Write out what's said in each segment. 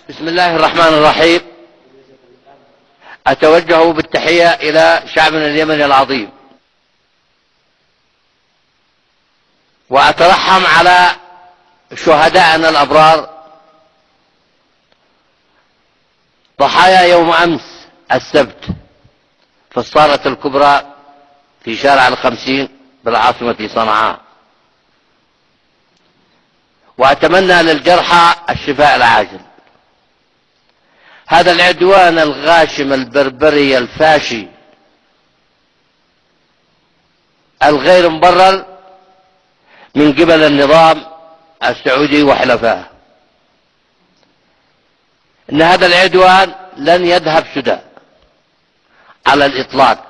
بسم الله الرحمن الرحيم. أتوجه بالتحية إلى شعبنا اليمني العظيم، وأترحم على شهدائنا الأبرار ضحايا يوم أمس السبت في الصالة الكبرى في شارع 50 بالعاصمة صنعاء، وأتمنى للجرحى الشفاء العاجل. هذا العدوان الغاشم البربري الفاشي الغير مبرر من قبل النظام السعودي وحلفائه، إن هذا العدوان لن يذهب سدى على الإطلاق.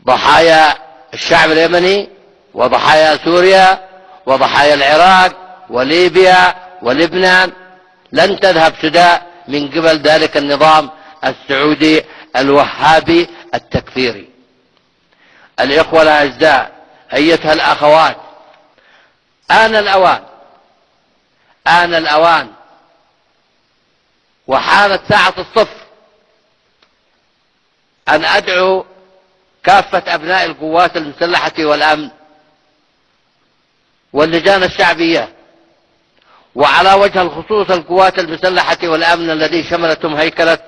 ضحايا الشعب اليمني وضحايا سوريا وضحايا العراق وليبيا ولبنان لن تذهب سدى من قبل ذلك النظام السعودي الوهابي التكفيري. الإخوة الأعزاء، أيتها الأخوات، آن الأوان وحانت ساعة الصفر أن أدعو كافة أبناء القوات المسلحة والأمن واللجان الشعبية، وعلى وجه الخصوص القوات المسلحة والأمن الذي شملتهم هيكلة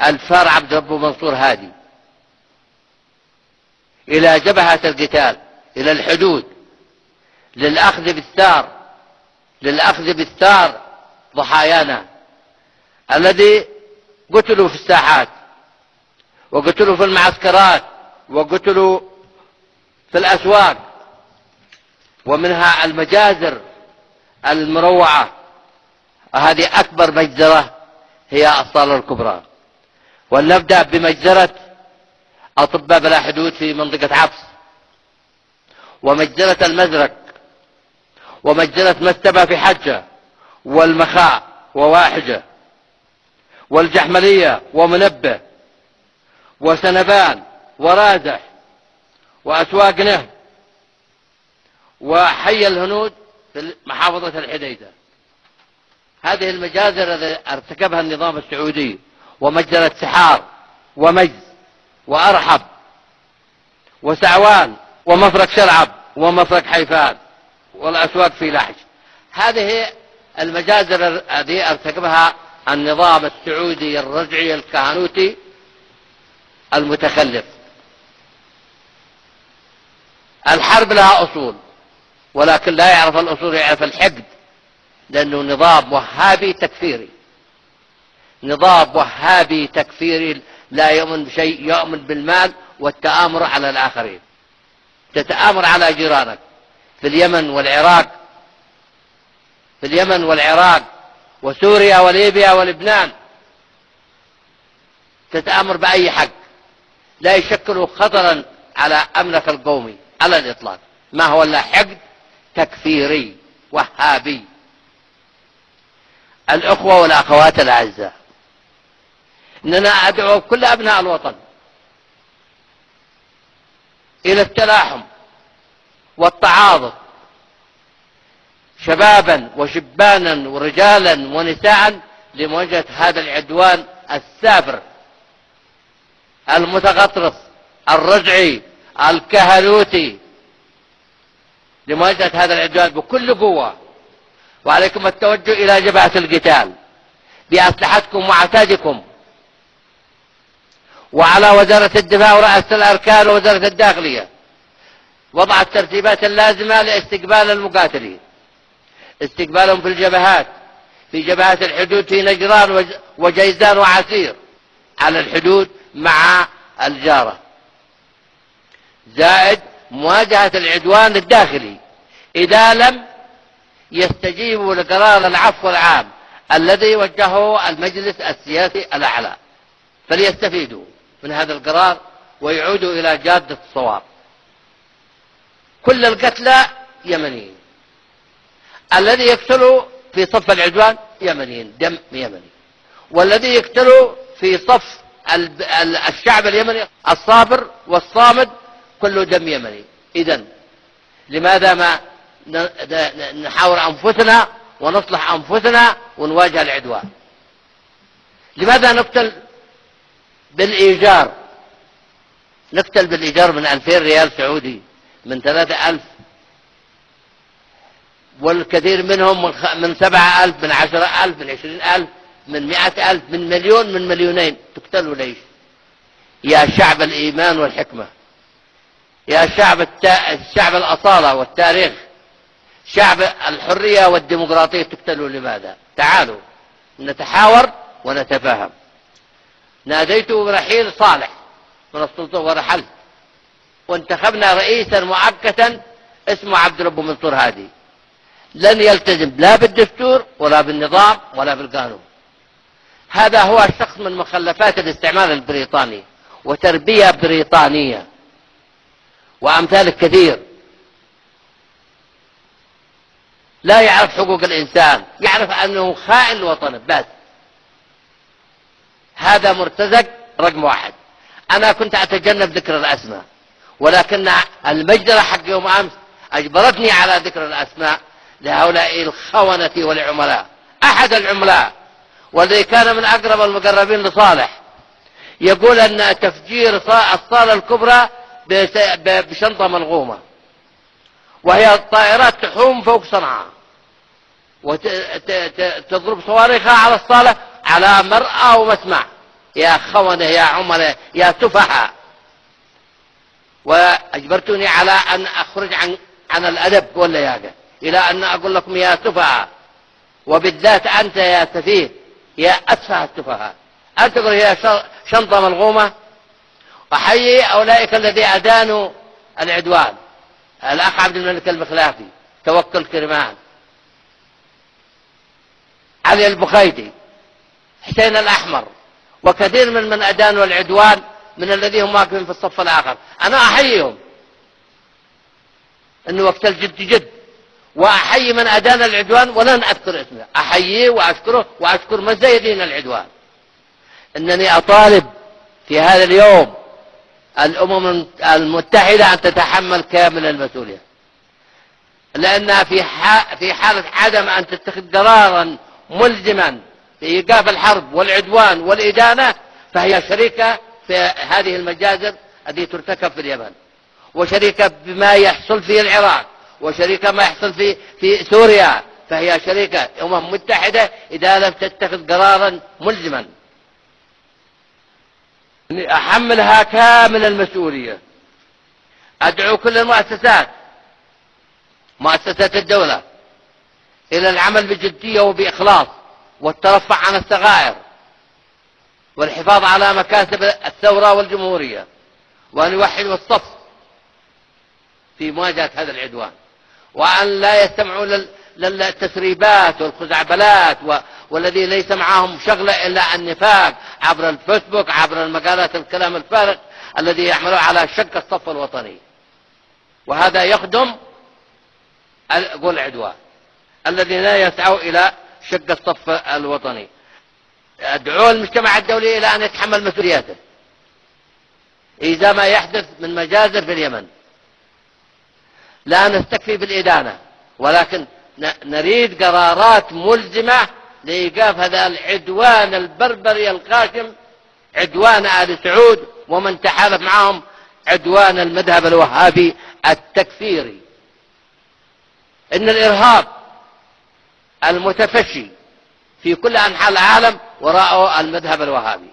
الفار عبد ربه منصور هادي، إلى جبهة القتال، إلى الحدود، للأخذ بالثار ضحايانا الذي قتلوا في الساحات وقتلوا في المعسكرات وقتلوا في الأسواق، ومنها المجازر المروعة. هذه أكبر مجزرة هي الصالة الكبرى. ولنبدأ بمجزرة أطباء بلا حدود في منطقة عبس، ومجزرة المزرق، ومجزرة مستبة في حجة والمخاء وواحجة والجحملية ومنبه وسنبان ورازح وأسواق نهب وحي الهنود في محافظة الحديدة. هذه المجازر التي ارتكبها النظام السعودي، ومجزرة سحار ومجز وأرحب وسعوان ومفرق شرعب ومفرق حيفان والأسواق في لحج. هذه المجازر التي ارتكبها النظام السعودي الرجعي الكهنوتي المتخلف. الحرب لها أصول، ولكن لا يعرف الأصول، يعرف الحقد، لأنه نظام وهابي تكفيري، نظام وهابي تكفيري لا يؤمن بشيء، يؤمن بالمال والتآمر على الآخرين. تتآمر على جيرانك في اليمن والعراق وسوريا وليبيا ولبنان، تتآمر بأي حق لا يشكل خطرا على أمنك القومي على الإطلاق. ما هو إلا حقد تكفيري وهابي. الأخوة والأخوات الأعزاء، إننا أدعو كل أبناء الوطن إلى التلاحم والتعاضد، شبابا وشبانا ورجالا ونساء، لمواجهة هذا العدوان السافر المتغطرس الرجعي الكهنوتي، لمواجهة هذا العدوان بكل قوة. وعليكم التوجه إلى جبهة القتال بأسلحتكم وعتادكم، وعلى وزارة الدفاع ورئاسة الأركان ووزارة الداخلية وضع الترتيبات اللازمة لاستقبال المقاتلين، استقبالهم في الجبهات، في جبهات الحدود في نجران وجيزان وعسير على الحدود مع الجارة، زائد مواجهة العدوان الداخلي إذا لم يستجيبوا لقرار العفو العام الذي وجهه المجلس السياسي الأعلى، فليستفيدوا من هذا القرار ويعودوا إلى جادة الصواب. كل القتلى يمنيين، الذي يقتل في صف العدوان يمنيين، دم يمني، والذي يقتل في صف الشعب اليمني الصابر والصامد كله دم يمني. إذن لماذا ما نحاور أنفسنا ونصلح أنفسنا ونواجه العدوان. لماذا نقتل بالإيجار؟ نقتل بالإيجار من 2000 ريال سعودي، من 3000، والكثير منهم من 7000، من 10000، من 20000، من 100000، من مليون، من مليونين. تقتلوا ليش؟ يا شعب الإيمان والحكمة، يا شعب الأصالة والتاريخ، شعب الحرية والديمقراطية، تقتلوا لماذا؟ تعالوا نتحاور ونتفاهم. ناديت برحيل صالح من السلطة ورحلت، وانتخبنا رئيسا مؤقتا اسمه عبد الرب منصور هادي، لن يلتزم لا بالدستور ولا بالنظام ولا بالقانون. هذا هو الشخص من مخلفات الاستعمار البريطاني وتربية بريطانية وأمثال كثير. لا يعرف حقوق الإنسان، يعرف أنه خائن الوطن بس. هذا مرتزق رقم واحد. أنا كنت أتجنب ذكر الأسماء، ولكن المجزرة حق يوم أمس أجبرتني على ذكر الأسماء لهؤلاء الخونة والعملاء. أحد العملاء والذي كان من أقرب المقربين لصالح يقول أن تفجير الصالة الكبرى بشنطة ملغومة، وهي الطائرات تحوم فوق صنعاء وتضرب صواريخها على الصالة على مرأى ومسمع. يا خونة، يا عملاء، يا سفهاء. وأجبرتني على أن أخرج عن الأدب واللياقة إلى أن أقول لكم يا سفهاء، وبالذات أنت يا سفيه، يا أسفه السفهاء. أنت تقول هي شنطة ملغومة. أحيي أولئك الذين أدانوا العدوان، الأخ عبد الملك المخلافي، توكل كرمان، علي البخيدي، حسين الأحمر، وكثير من أدانوا العدوان من الذين هم واقفين في الصف الآخر. أنا أحييهم أنه وقت الجد جد، وأحيي من أدان العدوان ولن أذكر اسمه، أحييه وأشكره وأشكر من زيدين العدوان. إنني أطالب في هذا اليوم الأمم المتحدة أن تتحمل كامل المسؤولية، لأنها في حالة عدم أن تتخذ قرارا ملزما بإيقاف الحرب والعدوان والإدانة، فهي شريكة في هذه المجازر التي ترتكب في اليمن، وشريكة بما يحصل في العراق، وشريكة ما يحصل في سوريا. فهي شريكة أمم متحدة إذا لم تتخذ قرارا ملزما. أحملها كامل المسؤولية. أدعو كل المؤسسات، مؤسسات الدولة، إلى العمل بجدية وبإخلاص والترفع عن الثغائر والحفاظ على مكاسب الثورة والجمهورية، وأن يوحدوا الصف في مواجهة هذا العدوان، وأن لا يستمعوا للتسريبات والخزعبلات والذي ليس معهم شغلة إلا النفاق عبر الفيسبوك، عبر المقالات الكلام الفارغ الذي يعملوا على شق الصف الوطني. وهذا يخدم العدوان الذين يسعوا إلى شق الصف الوطني. أدعو المجتمع الدولي إلى أن يتحمل مسؤولياته إذا ما يحدث من مجازر في اليمن. لا نستكفي بالإدانة، ولكن نريد قرارات ملزمة لإيقاف هذا العدوان البربري القاشم، عدوان آل سعود ومن تحالف معهم، عدوان المذهب الوهابي التكفيري. إن الإرهاب المتفشي في كل أنحاء العالم وراءه المذهب الوهابي،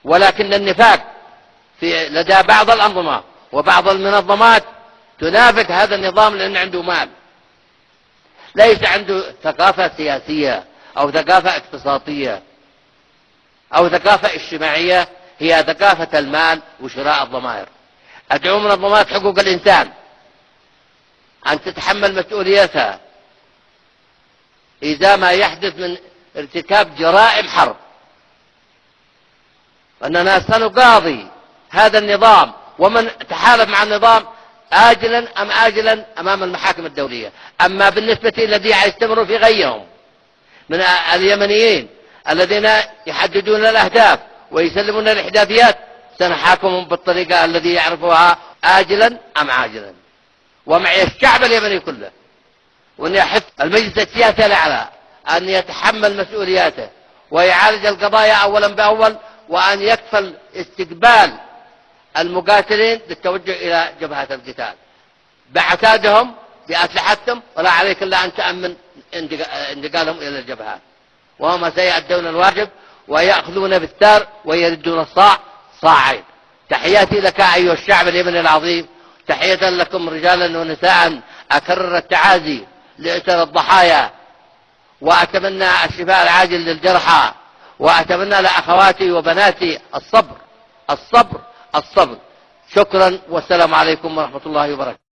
ولكن النفاق لدى بعض الأنظمة وبعض المنظمات تنافق هذا النظام لأن عنده مال، ليس عنده ثقافة سياسية أو ثقافة اقتصادية أو ثقافة اجتماعية، هي ثقافة المال وشراء الضمائر. أدعو منظمات حقوق الإنسان أن تتحمل مسؤوليتها إذا ما يحدث من ارتكاب جرائم حرب، وأننا سنقاضي هذا النظام ومن تحالف مع النظام آجلا أم آجلا أمام المحاكم الدولية. أما بالنسبة للذين يستمروا في غيهم من اليمنيين الذين يحددون الأهداف ويسلمون الإحداثيات، سنحاكمهم بالطريقة الذي يعرفها آجلا أم عاجلا. ومعي الشعب اليمني كله وأن يحث المجلس السياسي الأعلى أن يتحمل مسؤولياته ويعالج القضايا أولا بأول، وأن يكفل استقبال المقاتلين بالتوجه إلى جبهات القتال بعتادهم بأسلحتهم، ولا عليك إلا أن تأمن انتقالهم إلى الجبهات، وهم سيؤدون الواجب ويأخذون بالثار ويردون الصاع صاعين. تحياتي لك أيها الشعب اليمني العظيم، تحية لكم رجالا ونساء. أكرر التعازي لأسر الضحايا، وأتمنى الشفاء العاجل للجرحى، وأتمنى لأخواتي وبناتي الصبر الصبر الصبر. شكرا، والسلام عليكم ورحمة الله وبركاته.